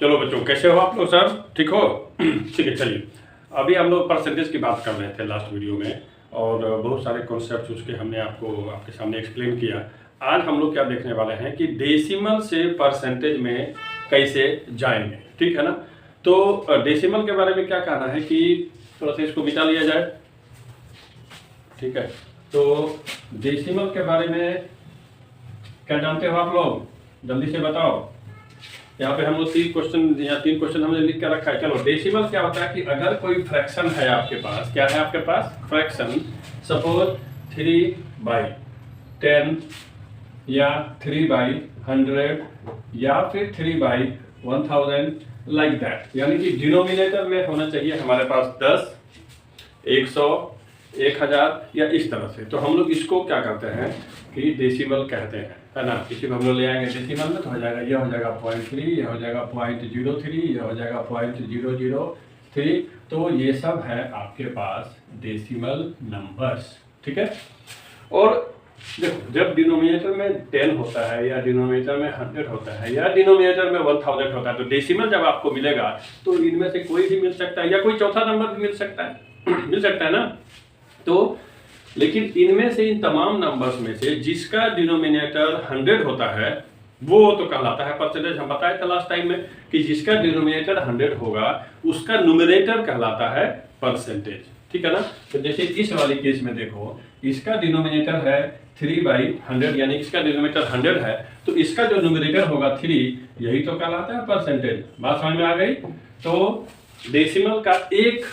चलो बच्चों, कैसे हो आप लोग सब? ठीक हो? ठीक है, चलिए। अभी हम लोग परसेंटेज की बात कर रहे थे लास्ट वीडियो में, और बहुत सारे कॉन्सेप्ट उसके हमने आपके सामने एक्सप्लेन किया। आज हम लोग क्या देखने वाले हैं कि डेसिमल से परसेंटेज में कैसे जाएंगे, ठीक है ना। तो डेसिमल के बारे में क्या कहना है कि थोड़ा सा इसको मिटा लिया जाए, ठीक है। तो डेसिमल के बारे में क्या जानते हो आप लोग? जल्दी से बताओ। यहाँ पे हम लोग तीन क्वेश्चन हमने लिख कर रखा है। चलो, डेसिमल क्या होता है कि अगर कोई फ्रैक्शन है आपके पास, क्या है आपके पास? फ्रैक्शन। सपोज 3/10 या 3/100 या फिर 3/1000 लाइक दैट। यानी कि डिनोमिनेटर में होना चाहिए हमारे पास 10, 100, 1000 या इस तरह से। तो हम लोग इसको क्या करते हैं कि डेसिमल कहते हैं, है ना। किसी को हम लोग ले आएंगे डेसिमल में तो हो जाएगा, ये हो जाएगा 0.3, ये हो जाएगा 0.03, ये हो जाएगा 0.003। तो ये सब है आपके पास डेसिमल नंबर्स, ठीक है। और देखो, जब डिनोमिनेटर में 10 होता है या डिनोमिनेटर में 100 होता है या डिनोमिनेटर में 1000 होता है, तो डेसिमल जब आपको मिलेगा तो इनमें से कोई भी मिल सकता है या कोई चौथा नंबर भी मिल सकता है मिल सकता है ना। तो लेकिन इनमें से, इन तमाम नंबर्स में से जिसका डिनोमिनेटर 100 होता है वो तो कहलाता है परसेंटेज। हम बताए थे लास्ट टाइम में कि जिसका डिनोमिनेटर 100 होगा उसका न्यूमरेटर कहलाता है परसेंटेज, ठीक है ना। तो जैसे इस वाले केस में देखो, इसका डिनोमिनेटर है 3/100, यानी इसका डिनोमिनेटर 100 है, तो इसका जो न्यूमरेटर होगा 3, यही तो कहलाता है परसेंटेज। बात समझ में आ गई? तो डेसिमल का एक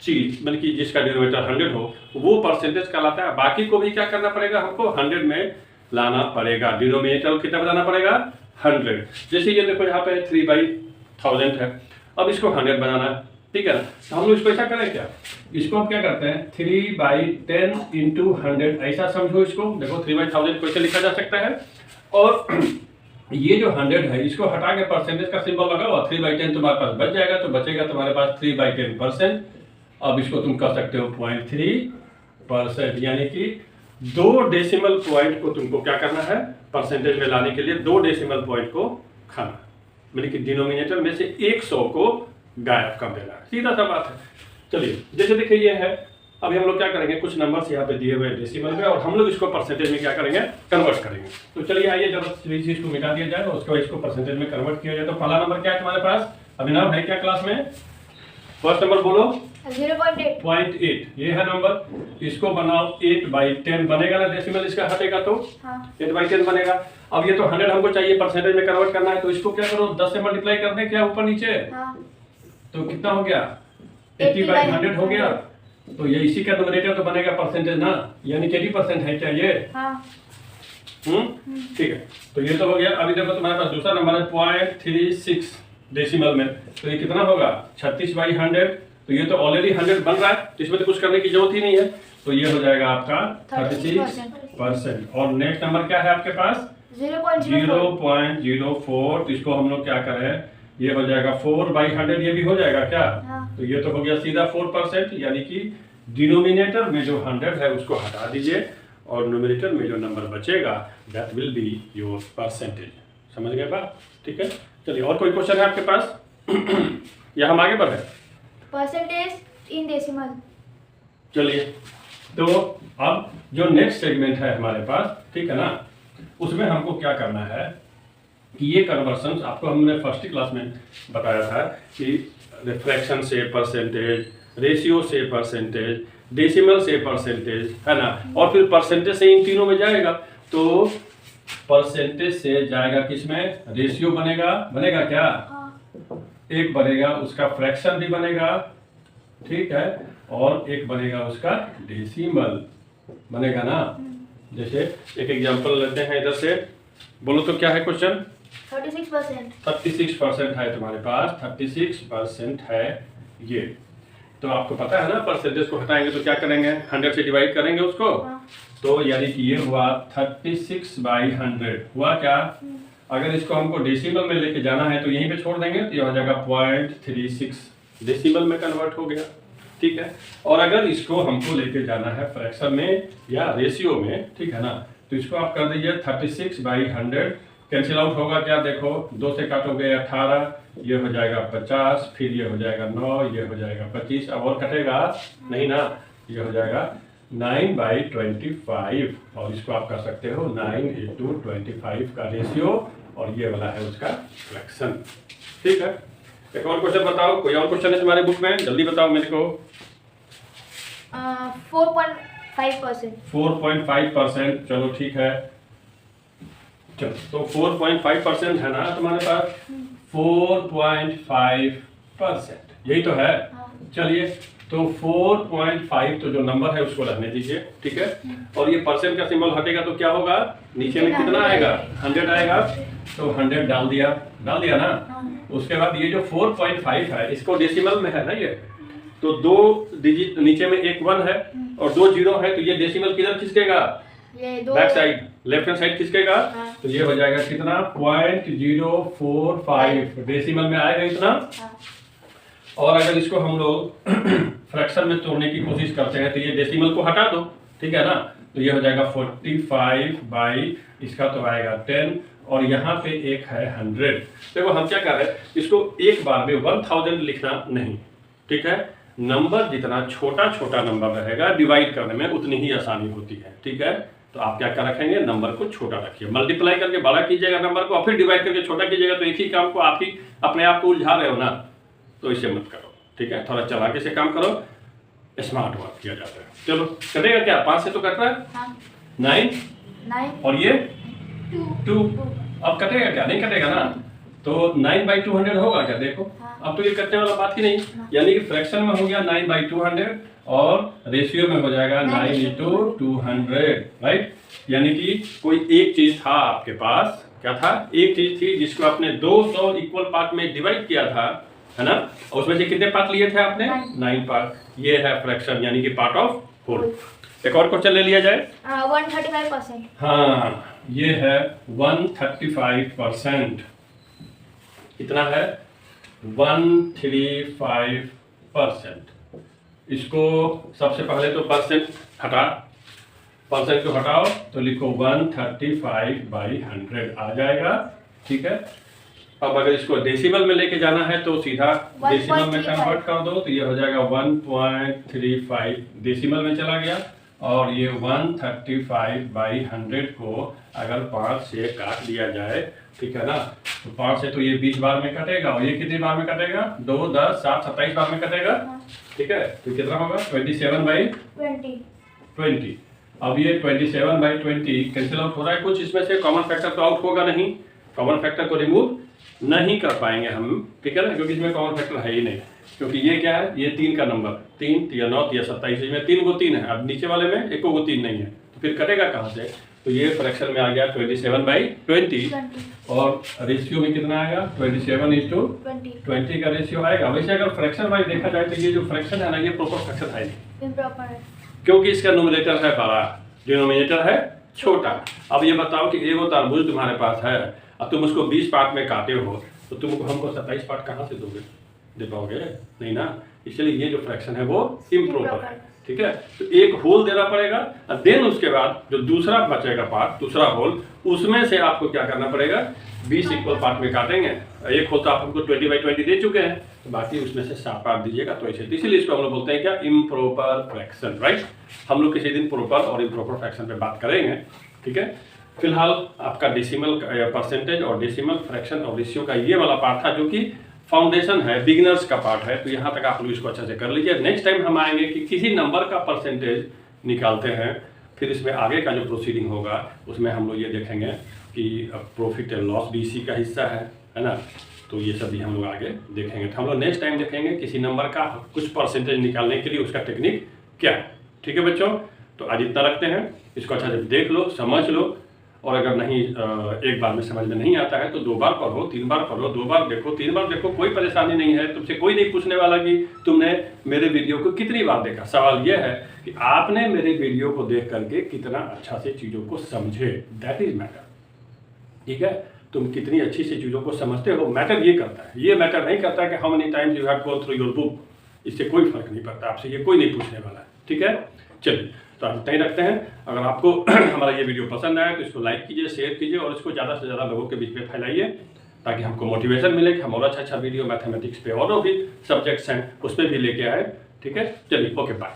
चीज, मतलब कि जिसका डिनोमिनेटर 100 हो वो परसेंटेज कहलाता है। बाकी को भी क्या करना पड़ेगा? हमको 100 में लाना पड़ेगा। डिनोमिनेटर कितना बनाना पड़ेगा? 100। जैसे ये देखो, यहाँ पे 3/1000 है, अब इसको 100 बनाना है, ठीक है ना। तो हम लोग इसको ऐसा करें क्या, इसको हम क्या करते हैं 3/10 × 100, ऐसा समझो इसको। देखो 3/1000 को ऐसे लिखा जा सकता है, और ये जो 100 है इसको हटा के परसेंटेज का सिंबल लगाओ, 3/10 तुम्हारे पास बच जाएगा, तो बचेगा तुम्हारे पास 3/10%। अब इसको तुम कह सकते हो 0.3%, यानी कि 2 डेसिमल पॉइंट को तुमको क्या करना है परसेंटेज में लाने के लिए, 2 डेसिमल पॉइंट को खाना, मतलब कि डिनोमिनेटर में से 100 को गायब कर देना है। सीधा सा बात है। चलिए, जैसे देखिए ये है, अभी हम लोग क्या करेंगे, कुछ नंबर्स यहाँ पे दिए हुए डेसिमल में, और हम लोग इसको परसेंटेज में क्या करेंगे, कन्वर्ट करेंगे। तो चलिए आइए, जब इस चीज को मिटा दिया जाए और उसके बाद इसको परसेंटेज में कन्वर्ट किया जाए। तो पहला नंबर क्या है तुम्हारे पास? अभिनव है क्या क्लास में? फर्स्ट नंबर बोलो। 0.8 ये है नंबर। इसको बनाओ 8/10 बनेगा ना, डेसिमल इसका हटेगा तो 8/10 बनेगा। अब ये तो 100 हमको चाहिए परसेंटेज में कन्वर्ट करना है, तो इसको क्या करो 10 से मल्टीप्लाई कर दे क्या ऊपर नीचे, तो कितना हो गया 80/100 हो गया। तो ये इसी का न्यूमरेटर तो बनेगा परसेंटेज ना, यानी 80% है क्या ये? ठीक है, तो ये तो हो गया। अभी देखो तुम्हारे पास दूसरा नंबर है 0.36 डेसिमल में, तो ये कितना होगा 36/100। तो ये तो ऑलरेडी 100 बन रहा है, तो इसमें तो कुछ करने की जरूरत ही नहीं है, तो ये हो जाएगा आपका 36%। और नेक्स्ट नंबर क्या है आपके पास? 0.04। तो इसको हम लोग क्या करें, ये हो जाएगा 4/100, ये भी हो जाएगा क्या? तो ये तो हो गया सीधा 4%, यानी कि डिनोमिनेटर में जो 100 है उसको हटा दीजिए, और न्यूमरेटर में जो नंबर बचेगा that will be your percentage. समझ गए बात? ठीक है। चलिए, और कोई क्वेश्चन है आपके पास या हम आगे बढ़े? Percentage in decimal. चलिए, तो अब जो नेक्स्ट सेगमेंट है हमारे पास, ठीक है ना, उसमें हमको क्या करना है कि ये कन्वर्शन आपको हमने फर्स्ट क्लास में बताया था कि फ्रैक्शन से परसेंटेज, रेशियो से परसेंटेज, डेसिमल से परसेंटेज, है ना, और फिर परसेंटेज से इन तीनों में जाएगा। तो परसेंटेज से जाएगा किसमें? रेशियो बनेगा क्या? एक बनेगा उसका फ्रैक्शन भी बनेगा, ठीक है, और एक बनेगा उसका डेसिमल बनेगा ना। जैसे एक एग्जांपल लेते हैं इधर से, बोलो तो क्या है क्वेश्चन? 36% है तुम्हारे पास, 36% है ये। तो आपको पता है ना, परसेंटेज को हटाएंगे तो क्या करेंगे, 100 से डिवाइड करेंगे उसको। तो यानी कि ये हुआ 36/100 हुआ क्या? अगर इसको हमको डेसिमल में लेके जाना है तो यहीं पे छोड़ देंगे, तो ये हो जाएगा 0.36 डेसिमल में कन्वर्ट हो गया, ठीक है। और अगर इसको हमको लेके जाना है फ्रैक्शन में या रेशियो में, ठीक है ना, तो इसको आप कर दीजिए 36/100, कैंसिल आउट होगा क्या, देखो 2 से काटोगे 18, ये हो जाएगा 50, फिर ये हो जाएगा 9, ये हो जाएगा 25, अब और कटेगा नहीं ना, ये हो जाएगा 9/25, और इसको आप कर सकते हो 9:25 का रेशियो, और ये वाला है उसका फ्रैक्शन। ठीक है, एक और क्वेश्चन बताओ, कोई और क्वेश्चन है तुम्हारे बुक में, जल्दी बताओ मेरे को। 4.5%। 4.5%, चलो ठीक है। चलो तो 4.5% है ना तुम्हारे पास, 4.5%, यही तो है। चलिए तो 4.5 तो जो नंबर है उसको रहने दीजिए, ठीक है। और ये परसेंट का सिंबल हटेगा तो क्या होगा, नीचे में कितना आएगा, 100 आएगा, तो 100 डाल दिया ना। उसके बाद ये जो 4.5 है इसको डेसिमल में है ना ये, तो 2 डिजिट नीचे में एक 1 है और 2 0 है, तो ये डेसिमल किधर खिसकेगा, back side, left hand side खिसकेगा। तो ये हो जाएगा कितना, 0.045 डेसिमल में आएगा इतना। और अगर इसको हम लोग फ्रैक्शन में तोड़ने की कोशिश करते हैं तो ये डेसिमल को हटा दो, ठीक है ना, तो ये हो जाएगा 45 इसका तो आएगा 10, और यहाँ पे एक है 100। देखो हम क्या कर रहे हैं, इसको एक बार में 1000 लिखना नहीं, ठीक है। नंबर जितना छोटा छोटा नंबर रहेगा डिवाइड करने में उतनी ही आसानी होती है, ठीक है। तो आप क्या कर रखेंगे, नंबर को छोटा रखिए, मल्टीप्लाई करके बड़ा कीजिएगा नंबर को, और फिर डिवाइड करके छोटा कीजिएगा, तो एक ही काम को आप ही अपने आप को उलझा रहे हो ना, तो इसे मत करो, ठीक है। थोड़ा चालाकी से काम करो, स्मार्ट वर्क किया जाता है। चलो कटेगा क्या, 5 से तो कट रहा है, 9 और ये 2, अब कटेगा क्या, नहीं कटेगा ना, तो 9/200 होगा क्या, देखो अब तो ये कटने वाला बात ही नहीं, यानी कि फ्रैक्शन में हो गया 9/200 और रेशियो में हो जाएगा 9/200, राइट। यानी कि कोई एक चीज था आपके पास, क्या था, एक चीज थी जिसको आपने 200 इक्वल पार्ट में डिवाइड किया था, है ना, और उसमें से कितने पार्ट लिए थे आपने, 9 पार्ट। ये है फ्रैक्शन, यानी कि पार्ट ऑफ होल। एक और क्वेश्चन ले लिया जाए, 135%। हाँ ये है 135%, कितना है, 135%। इसको सबसे पहले तो परसेंट को हटाओ, तो लिखो 135/100 आ जाएगा, ठीक है। अब अगर इसको डेसिमल में लेके जाना है तो सीधा डेसिमल में कन्वर्ट कर दो, तो ये हो जाएगा 1.35 डेसिमल में चला गया, और ये 135/100 को अगर 5 से काट दिया जाए, ठीक है ना, तो 5 से तो ये 20 बार में कटेगा, और ये कितनी बार में कटेगा, 2, 10, 7, 27 बार में कटेगा, ठीक है। तो कितना होगा, 27/20। अब ये 27/20 कैंसिल आउट हो रहा है, कुछ इसमें से कॉमन फैक्टर तो आउट होगा नहीं, कॉमन फैक्टर को रिमूव नहीं कर पाएंगे हम, ठीक है ना, क्योंकि इसमें कॉमन फैक्टर है ही नहीं, क्योंकि ये क्या है, ये 3 का नंबर, 3 या 9 या 27, इसमें 3 को 3 है, अब नीचे वाले में 1 को 3 नहीं है, तो फिर कटेगा कहाँ से, तो ये फ्रैक्शन में आ गया 27/20, और रेशियो में कितना आएगा, 27:20 का रेशियो आएगा। वैसे अगर फ्रैक्शन वाइज देखा जाए तो ये जो फ्रैक्शन है ना, ये प्रॉपर फ्रैक्शन है नहीं, इम्प्रॉपर है, क्योंकि इसका न्यूमरेटर है बड़ा, डिनोमिनेटर है छोटा। अब ये बताओ कि एगो तरबूज तुम्हारे पास है, अब तुम उसको 20 पार्ट में काटे हो, तो तुम हमको 27 पार्ट कहाँ से दोगे, दे पाओगे नहीं ना, इसलिए ये जो फ्रैक्शन है वो इम्प्रॉपर है, ठीक है। तो एक होल देना पड़ेगा, और देन उसके बाद जो दूसरा बचेगा पार्ट, दूसरा होल, उसमें से आपको क्या करना पड़ेगा, 20 इक्वल पार्ट में काटेंगे। एक होल तो आप हमको 20/20 दे चुके हैं, तो बाकी उसमें से 7 पार्ट दीजिएगा, तो ऐसे, इसीलिए इसको हम लोग बोलते हैं क्या, इम्प्रॉपर फ्रैक्शन, राइट। हम लोग किसी दिन प्रॉपर और इम्प्रॉपर फ्रैक्शन पे बात करेंगे, ठीक है। फिलहाल आपका डेसिमल परसेंटेज और डेसिमल फ्रैक्शन और रेशियो का ये वाला पार्ट था, जो कि फाउंडेशन है, बिगिनर्स का पार्ट है, तो यहाँ तक आप लोग इसको अच्छे से कर लीजिए। नेक्स्ट टाइम हम आएंगे कि किसी नंबर का परसेंटेज निकालते हैं, फिर इसमें आगे का जो प्रोसीडिंग होगा उसमें हम लोग ये देखेंगे कि प्रॉफिट एंड लॉस भी इसी का हिस्सा है ना, तो ये सब भी हम लोग आगे देखेंगे। तो हम लोग नेक्स्ट टाइम देखेंगे किसी नंबर का कुछ परसेंटेज निकालने के लिए उसका टेक्निक क्या है, ठीक है बच्चों। तो आज इतना रखते हैं, इसको अच्छा से देख लो, समझ लो, और अगर नहीं एक बार में समझ में नहीं आता है तो 2 बार पढ़ो, 3 बार पढ़ो, 2 बार देखो, 3 बार देखो, कोई परेशानी नहीं है। तुमसे कोई नहीं पूछने वाला कि तुमने मेरे वीडियो को कितनी बार देखा। सवाल यह है कि आपने मेरे वीडियो को देख करके कितना अच्छा से चीज़ों को समझे, दैट इज मैटर, ठीक है। तुम कितनी अच्छी सी चीज़ों को समझते हो, मैटर ये करता है। ये मैटर नहीं करता कि how many times you have gone through your book, इससे कोई फर्क नहीं पड़ता, आपसे ये कोई नहीं पूछने वाला है, ठीक है। चलिए तो हम तय रखते हैं। अगर आपको हमारा ये वीडियो पसंद आया तो इसको लाइक कीजिए, शेयर कीजिए और इसको ज़्यादा से ज़्यादा लोगों के बीच में फैलाइए, ताकि हमको मोटिवेशन मिले कि हम और अच्छा वीडियो मैथमेटिक्स पे और भी सब्जेक्ट्स हैं उस पर भी लेके आए। ठीक है, चलिए, ओके, बाय।